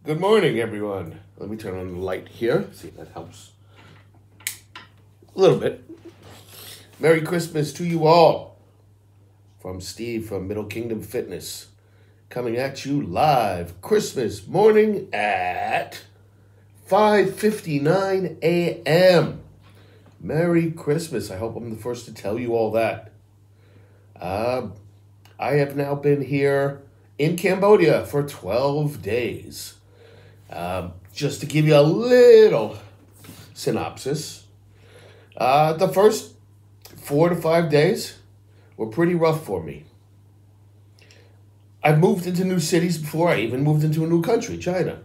Good morning, everyone. Let me turn on the light here. See if that helps a little bit. Merry Christmas to you all. From Steve from Middle Kingdom Fitness. Coming at you live Christmas morning at 5:59 a.m. Merry Christmas. I hope I'm the first to tell you all that. I have now been here in Cambodia for 12 days. Just to give you a little synopsis, the first 4 to 5 days were pretty rough for me. I've moved into new cities before. I even moved into a new country, China.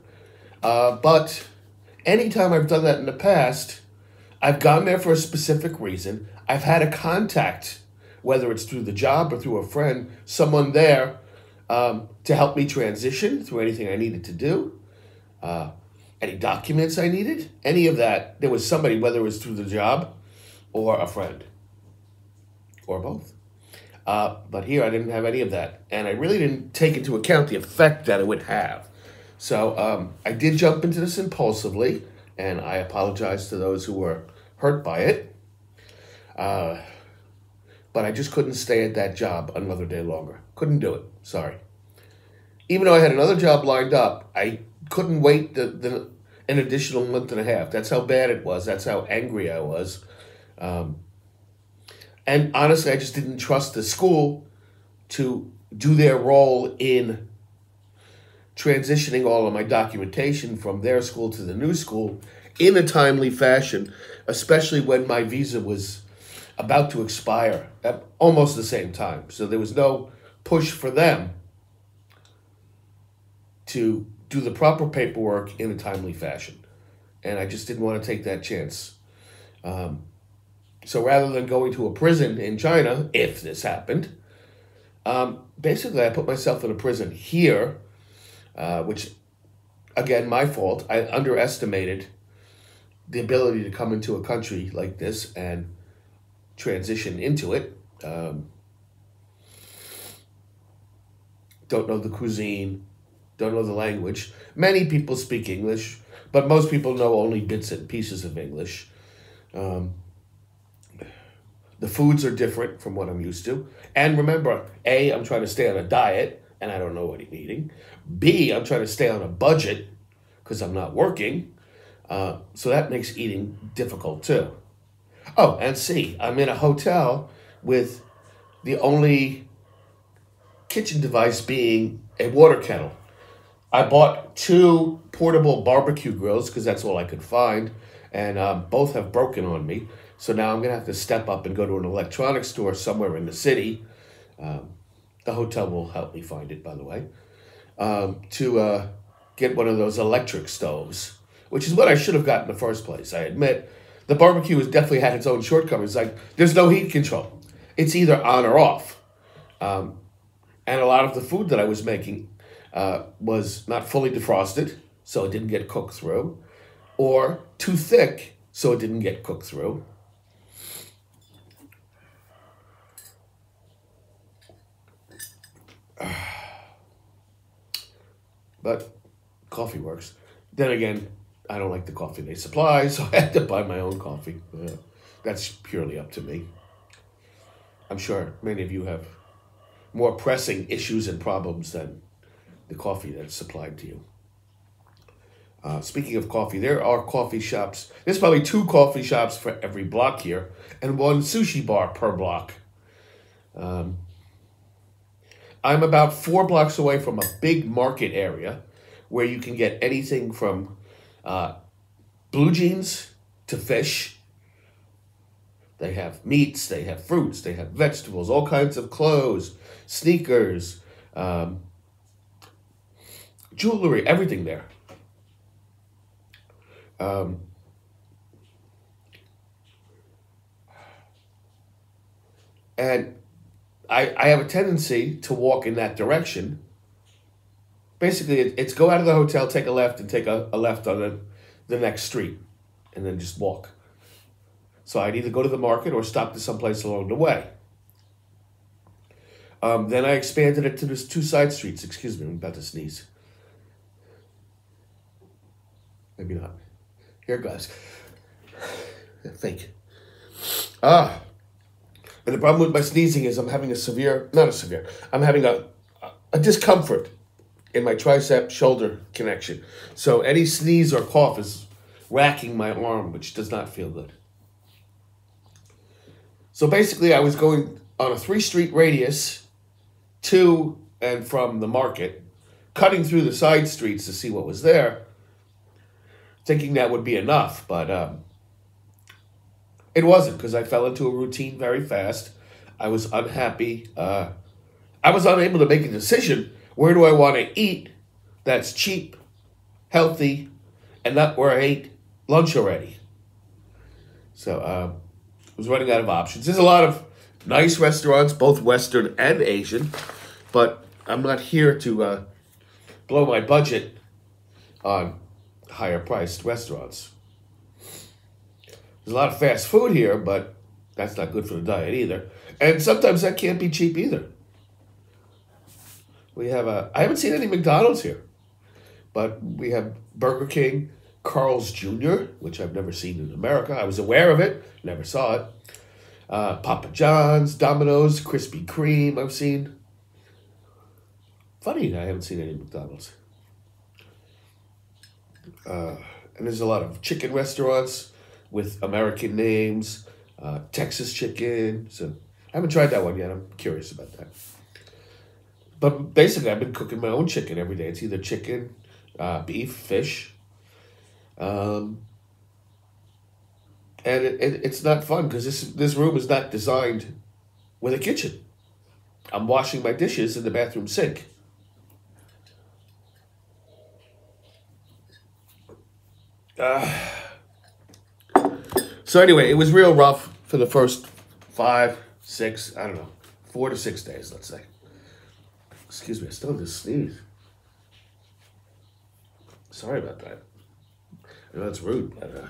But anytime I've done that in the past, I've gone there for a specific reason. I've had a contact, whether it's through the job or through a friend, someone there to help me transition through anything I needed to do. Any documents I needed, any of that, there was somebody, whether it was through the job or a friend or both. But here I didn't have any of that, and I really didn't take into account the effect that it would have. So I did jump into this impulsively, and I apologize to those who were hurt by it. But I just couldn't stay at that job another day longer. Couldn't do it. Sorry. Even though I had another job lined up, I couldn't wait an additional month and a half. That's how bad it was. That's how angry I was. And honestly, I just didn't trust the school to do their role in transitioning all of my documentation from their school to the new school in a timely fashion, especially when my visa was about to expire at almost the same time. So there was no push for them to do the proper paperwork in a timely fashion. And I just didn't want to take that chance. So rather than going to a prison in China, if this happened, basically I put myself in a prison here, which, again, my fault. I underestimated the ability to come into a country like this and transition into it. Don't know the cuisine, don't know the language. Many people speak English, but most people know only bits and pieces of English. The foods are different from what I'm used to. And remember, A, I'm trying to stay on a diet, and I don't know what I'm eating. B, I'm trying to stay on a budget because I'm not working. So that makes eating difficult too. Oh, and C, I'm in a hotel with the only kitchen device being a water kettle. I bought 2 portable barbecue grills because that's all I could find, and both have broken on me. So now I'm going to have to step up and go to an electronics store somewhere in the city. The hotel will help me find it, by the way, to get one of those electric stoves, which is what I should have gotten in the first place. I admit the barbecue has definitely had its own shortcomings. Like, there's no heat control. It's either on or off. And a lot of the food that I was making was not fully defrosted, so it didn't get cooked through, or too thick, so it didn't get cooked through. But coffee works. Then again, I don't like the coffee they supply, so I had to buy my own coffee. That's purely up to me. I'm sure many of you have more pressing issues and problems than the coffee that's supplied to you. Speaking of coffee, there are coffee shops. There's probably 2 coffee shops for every block here, and 1 sushi bar per block. I'm about 4 blocks away from a big market area where you can get anything from blue jeans to fish. They have meats, they have fruits, they have vegetables, all kinds of clothes, sneakers, jewelry, everything there. And I have a tendency to walk in that direction. Basically, it's go out of the hotel, take a left, and take a left on the next street, and then just walk. So I'd either go to the market or stop to someplace along the way. Then I expanded it to 2 side streets. Excuse me, I'm about to sneeze. Maybe not. Here it goes. Fake. Ah. And the problem with my sneezing is I'm having I'm having a discomfort in my tricep shoulder connection. So any sneeze or cough is racking my arm, which does not feel good. So basically I was going on a 3-street radius to and from the market, cutting through the side streets to see what was there, thinking that would be enough, but it wasn't, because I fell into a routine very fast. I was unhappy. I was unable to make a decision. Where do I want to eat that's cheap, healthy, and not where I ate lunch already? So I was running out of options. There's a lot of nice restaurants, both Western and Asian, but I'm not here to blow my budget on higher priced restaurants. There's a lot of fast food here, but that's not good for the diet either. And sometimes that can't be cheap either. I haven't seen any McDonald's here, but we have Burger King, Carl's Jr., which I've never seen in America. I was aware of it, never saw it. Papa John's, Domino's, Krispy Kreme I've seen. Funny, I haven't seen any McDonald's. And there's a lot of chicken restaurants with American names, Texas chicken. So I haven't tried that one yet. I'm curious about that. But basically, I've been cooking my own chicken every day. It's either chicken, beef, fish. And it's not fun because this room is not designed with a kitchen. I'm washing my dishes in the bathroom sink. So anyway, it was real rough for the first 5, 6, 4 to 6 days, let's say. Excuse me, I still have this sneeze. Sorry about that. I know that's rude, but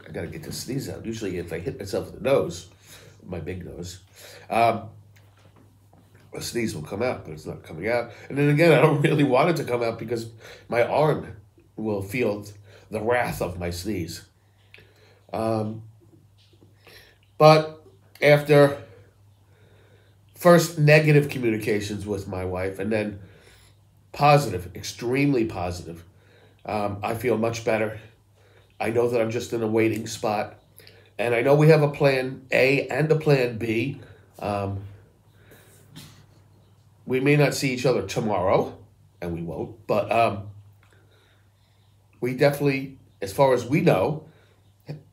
I gotta get this sneeze out. Usually if I hit myself in the nose, my big nose, a sneeze will come out, but it's not coming out. And then again, I don't really want it to come out because my arm will feel the wrath of my sneeze. But after first negative communications with my wife and then positive, extremely positive, I feel much better. I know that I'm just in a waiting spot. And I know we have a plan A and a plan B. We may not see each other tomorrow, and we won't, but we definitely, as far as we know,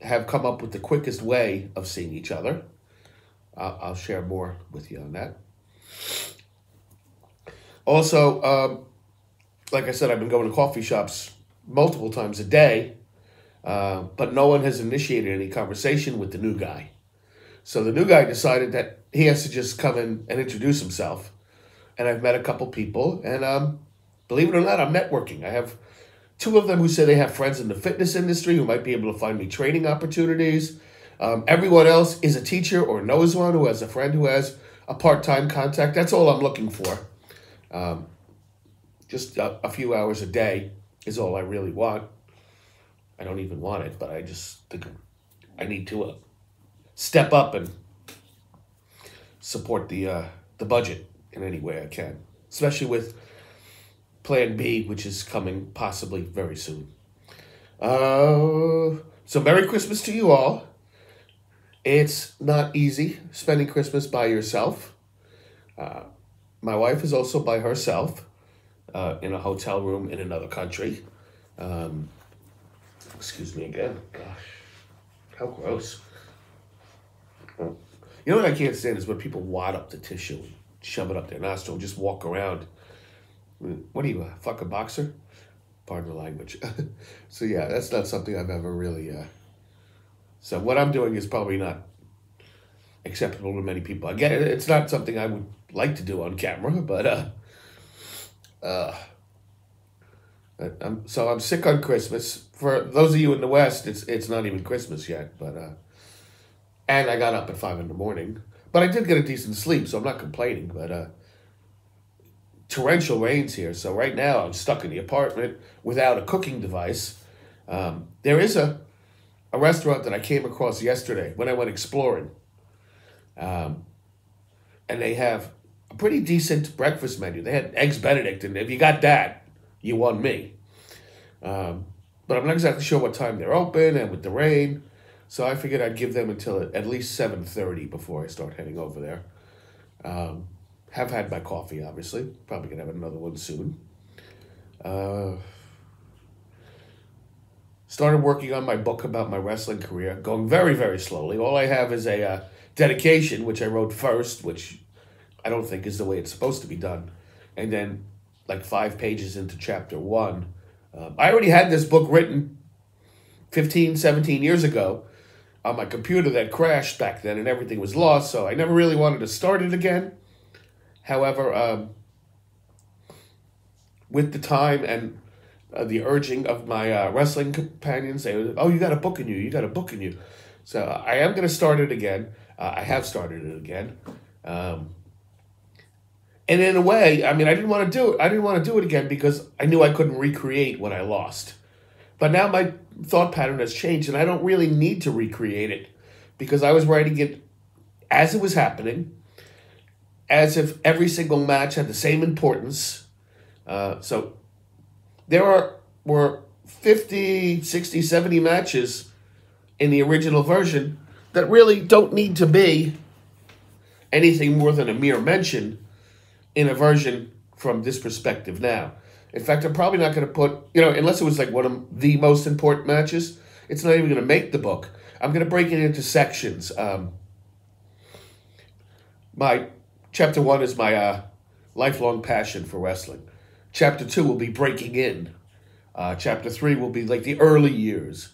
have come up with the quickest way of seeing each other. I'll share more with you on that. Also, like I said, I've been going to coffee shops multiple times a day, but no one has initiated any conversation with the new guy. So the new guy decided that he has to just come in and introduce himself. And I've met a couple people, and believe it or not, I'm networking. I have 2 of them who say they have friends in the fitness industry who might be able to find me training opportunities. Everyone else is a teacher or knows one who has a friend who has a part-time contact. That's all I'm looking for. Just a few hours a day is all I really want. I don't even want it, but I just think I need to step up and support the budget in any way I can, especially with Plan B, which is coming possibly very soon. So Merry Christmas to you all. It's not easy spending Christmas by yourself. My wife is also by herself in a hotel room in another country. Excuse me again. Gosh, how gross. You know what I can't stand is when people wad up the tissue and shove it up their nostril and just walk around. What are you, a fucking boxer? Pardon the language. So yeah, that's not something I've ever really... So what I'm doing is probably not acceptable to many people. Again, it's not something I would like to do on camera, but... I'm sick on Christmas. For those of you in the West, it's not even Christmas yet, but... And I got up at 5 in the morning. But I did get a decent sleep, so I'm not complaining, but... torrential rains here, so right now I'm stuck in the apartment without a cooking device. There is a restaurant that I came across yesterday when I went exploring. And they have a pretty decent breakfast menu. They had Eggs Benedict, and if you got that, you won me. But I'm not exactly sure what time they're open, and with the rain, so I figured I'd give them until at least 7:30 before I start heading over there. Have had my coffee, obviously. Probably gonna have another one soon. Started working on my book about my wrestling career, going very, very slowly. All I have is a dedication, which I wrote first, which I don't think is the way it's supposed to be done. And then, like 5 pages into chapter 1, I already had this book written 15, 17 years ago on my computer that crashed back then and everything was lost, so I never really wanted to start it again. However, with the time and the urging of my wrestling companions, they were, oh, you got a book in you, you got a book in you. So I am going to start it again. I have started it again. And in a way, I mean, I didn't want to do it. I didn't want to do it again because I knew I couldn't recreate what I lost. But now my thought pattern has changed, and I don't really need to recreate it because I was writing it as it was happening, as if every single match had the same importance. So there were 50, 60, 70 matches in the original version that really don't need to be anything more than a mere mention in a version from this perspective now. In fact, I'm probably not going to put, unless it was like one of the most important matches, it's not even going to make the book. I'm going to break it into sections. My chapter 1 is my lifelong passion for wrestling. Chapter 2 will be breaking in. Chapter 3 will be like the early years.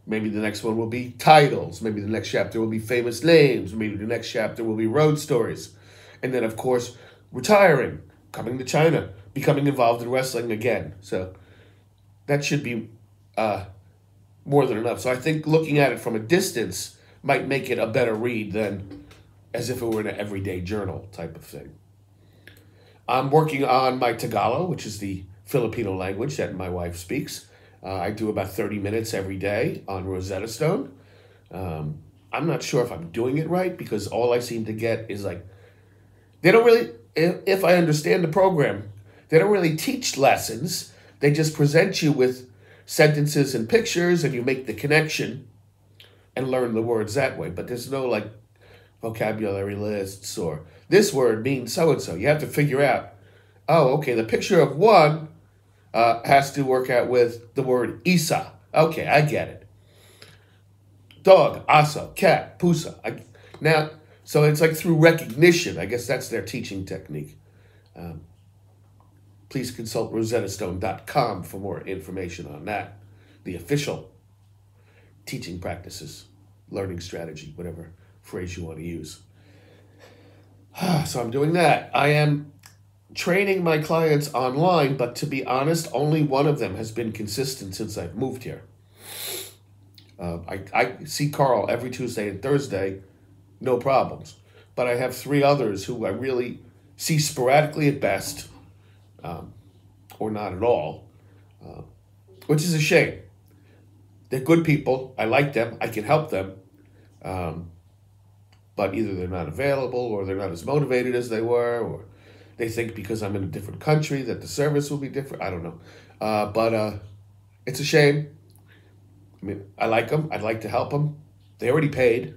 Maybe the next one will be titles. Maybe the next chapter will be famous names. Maybe the next chapter will be road stories. And then, of course, retiring, coming to China, becoming involved in wrestling again. So that should be more than enough. So I think looking at it from a distance might make it a better read than as if it were an everyday journal type of thing. I'm working on my Tagalog, which is the Filipino language that my wife speaks. I do about 30 minutes every day on Rosetta Stone. I'm not sure if I'm doing it right because all I seem to get is like, they don't really, if I understand the program, they don't really teach lessons. They just present you with sentences and pictures and you make the connection and learn the words that way. But there's no like vocabulary lists or this word means so-and-so. You have to figure out, oh, okay, the picture of one has to work out with the word isa. Okay, I get it. Dog, asa, cat, pusa. Now, so it's like through recognition. I guess that's their teaching technique. Please consult rosettastone.com for more information on that. The official teaching practices, learning strategy, whatever phrase you want to use. So I'm doing that. I am training my clients online, but to be honest, only one of them has been consistent since I've moved here. I see Carl every Tuesday and Thursday, no problems. But I have 3 others who I really see sporadically at best, or not at all, which is a shame. They're good people. I like them. I can help them. But either they're not available or they're not as motivated as they were, or they think because I'm in a different country that the service will be different. I don't know. But it's a shame. I mean, I like them. I'd like to help them. They already paid.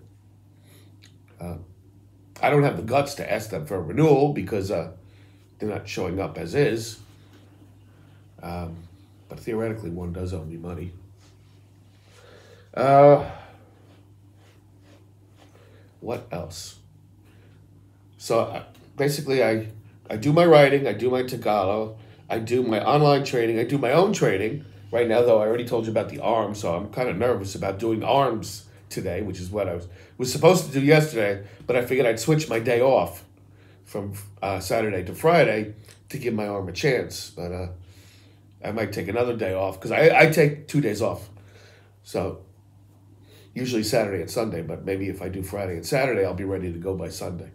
I don't have the guts to ask them for a renewal because they're not showing up as is. But theoretically, one does owe me money. What else? So basically, I do my writing, I do my Tagalog, I do my online training, I do my own training. Right now, though, I already told you about the arms, so I'm kind of nervous about doing arms today, which is what I was supposed to do yesterday, but I figured I'd switch my day off from Saturday to Friday to give my arm a chance. But I might take another day off because I take 2 days off. So usually Saturday and Sunday, but maybe if I do Friday and Saturday, I'll be ready to go by Sunday.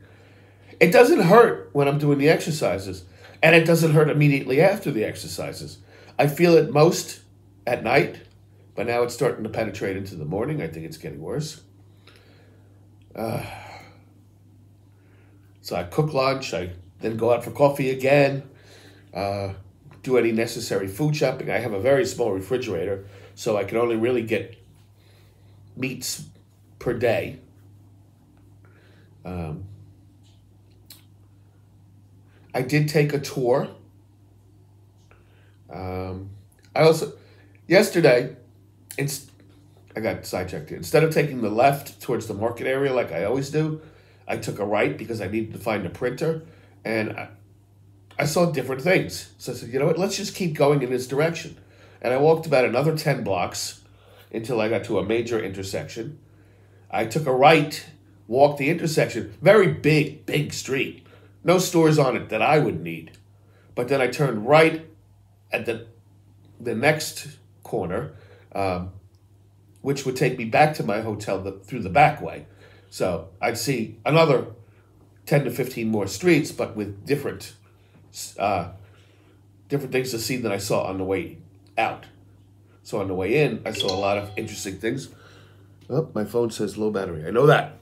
It doesn't hurt when I'm doing the exercises, and it doesn't hurt immediately after the exercises. I feel it most at night But now it's starting to penetrate into the morning. I think it's getting worse. So I cook lunch. I then go out for coffee again. Do any necessary food shopping. I have a very small refrigerator, so I can only really get meats per day. I did take a tour. Yesterday, I got sidetracked here. Instead of taking the left towards the market area like I always do, I took a right because I needed to find a printer, and I saw different things. So I said, you know what, let's just keep going in this direction. And I walked about another 10 blocks until I got to a major intersection. I took a right, walked the intersection, very big street. No stores on it that I would need. But then I turned right at the next corner, which would take me back to my hotel through the back way. So I'd see another 10 to 15 more streets, but with different things to see than I saw on the way out. So on the way in, I saw a lot of interesting things. Oh, my phone says low battery. I know that.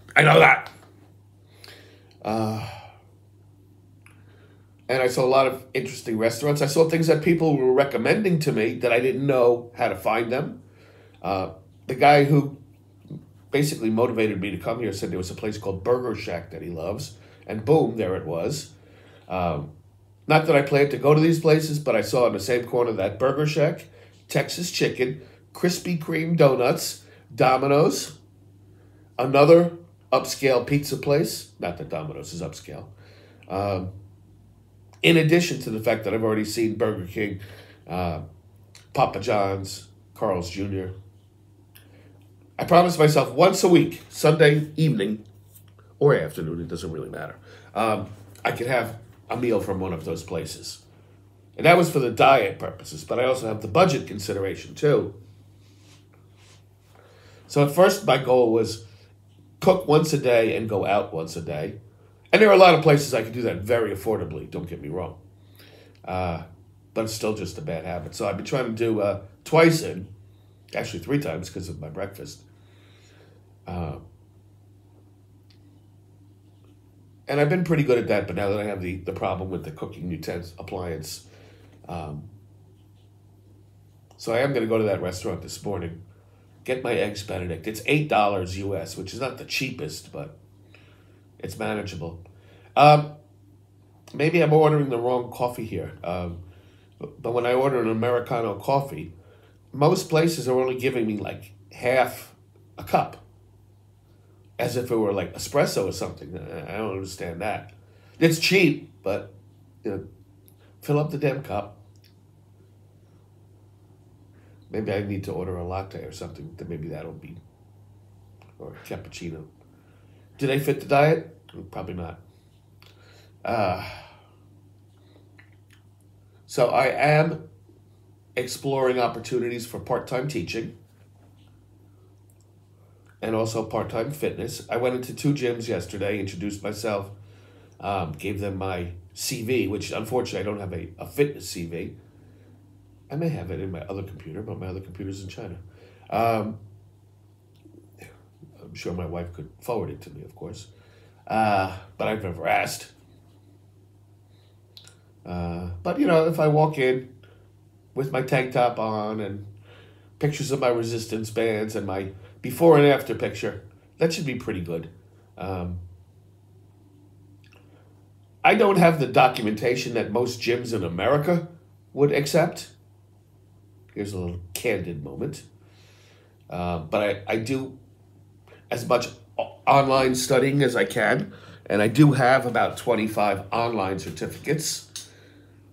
And I saw a lot of interesting restaurants. I saw things that people were recommending to me that I didn't know how to find them. The guy who basically motivated me to come here said there was a place called Burger Shack that he loves. And boom, there it was. Not that I planned to go to these places, but I saw in the same corner that Burger Shack, Texas Chicken, Krispy Kreme donuts, Domino's, another upscale pizza place. Not that Domino's is upscale. In addition to the fact that I've already seen Burger King, Papa John's, Carl's Jr. I promised myself once a week, Sunday evening or afternoon, it doesn't really matter, I could have a meal from one of those places. And that was for the diet purposes, but I also have the budget consideration too. So at first my goal was cook once a day and go out once a day. And there are a lot of places I could do that very affordably, don't get me wrong. But it's still just a bad habit. So I've been trying to do twice actually 3 times because of my breakfast. And I've been pretty good at that, but now that I have the problem with the cooking appliance. So I am going to go to that restaurant this morning, get my Eggs Benedict. It's $8 US, which is not the cheapest, but it's manageable. Maybe I'm ordering the wrong coffee here. But when I order an Americano coffee, most places are only giving me like half a cup, as if it were like espresso or something. I don't understand that. It's cheap, but fill up the damn cup. Maybe I need to order a latte or something. Maybe that'll be, or a cappuccino. Do they fit the diet? Probably not. So I am exploring opportunities for part-time teaching and also part-time fitness. I went into 2 gyms yesterday, introduced myself, gave them my CV, which unfortunately I don't have a fitness CV. I may have it in my other computer, but my other computer's in China. I'm sure my wife could forward it to me, of course. But I've never asked. But, if I walk in with my tank top on and pictures of my resistance bands and my before and after picture, that should be pretty good. I don't have the documentation that most gyms in America would accept. Here's a little candid moment. But I do as much online studying as I can, and I do have about 25 online certificates.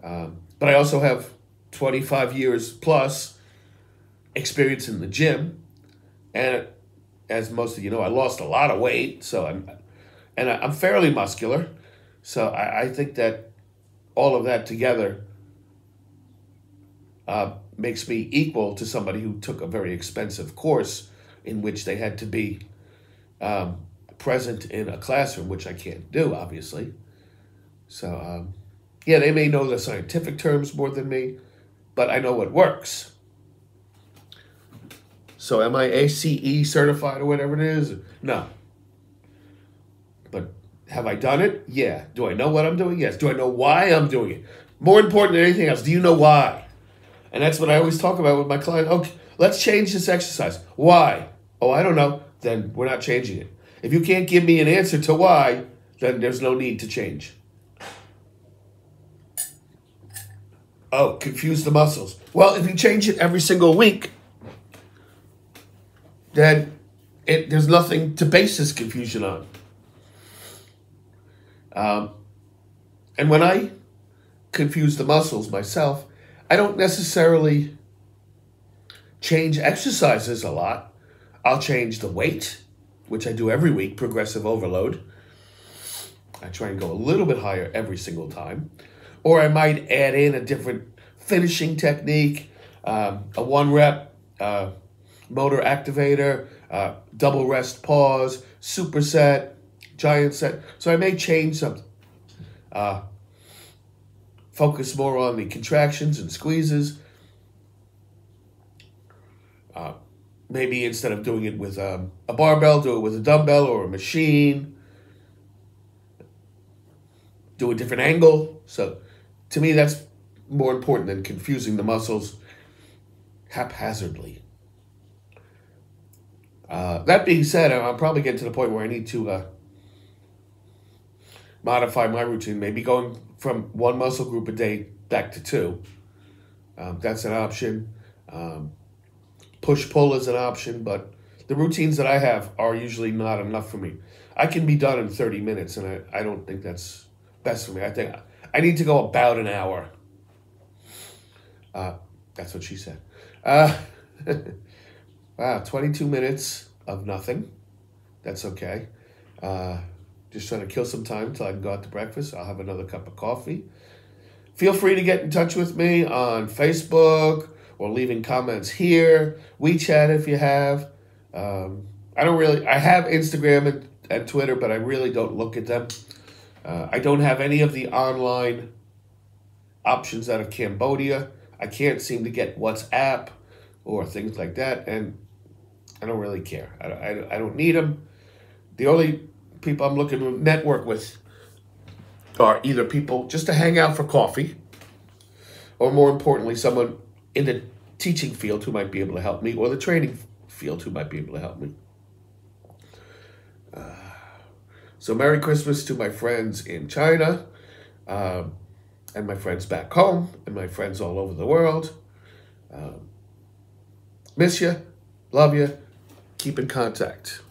But I also have 25 years plus experience in the gym, and as most of you know, I lost a lot of weight, so I'm fairly muscular. So I think that all of that together makes me equal to somebody who took a very expensive course in which they had to be present in a classroom, which I can't do, obviously. So, yeah, they may know the scientific terms more than me, but I know what works. So am I ACE certified or whatever it is? No. But have I done it? Yeah. Do I know what I'm doing? Yes. Do I know why I'm doing it? More important than anything else, do you know why? And that's what I always talk about with my client. Okay, let's change this exercise. Why? Oh, I don't know. Then we're not changing it. If you can't give me an answer to why, then there's no need to change. Oh, confuse the muscles. Well, if you change it every single week, then there's nothing to base this confusion on. And when I confuse the muscles myself, I don't necessarily change exercises a lot. I'll change the weight, which I do every week, progressive overload. I try and go a little bit higher every single time. Or I might add in a different finishing technique, a 1-rep motor activator, double rest pause, superset, giant set. So I may change something. Focus more on the contractions and squeezes. Maybe instead of doing it with a barbell, do it with a dumbbell or a machine. Do a different angle. So to me, that's more important than confusing the muscles haphazardly. That being said, I'll probably get to the point where I need to modify my routine, maybe going from 1 muscle group a day back to 2. That's an option. Push-pull is an option, but the routines that I have are usually not enough for me. I can be done in 30 minutes, and I don't think that's best for me. I think I need to go about an hour. That's what she said. Wow, 22 minutes of nothing. That's okay. Just trying to kill some time until I can go out to breakfast. I'll have another cup of coffee. Feel free to get in touch with me on Facebook or leaving comments here. WeChat if you have. I have Instagram and Twitter, but I really don't look at them. I don't have any of the online options out of Cambodia. I can't seem to get WhatsApp or things like that, and I don't really care. I don't need them. The only people I'm looking to network with are either people just to hang out for coffee, or more importantly, someone in the teaching field who might be able to help me, or the training field who might be able to help me. So Merry Christmas to my friends in China, and my friends back home, and my friends all over the world. Miss you, love you, keep in contact.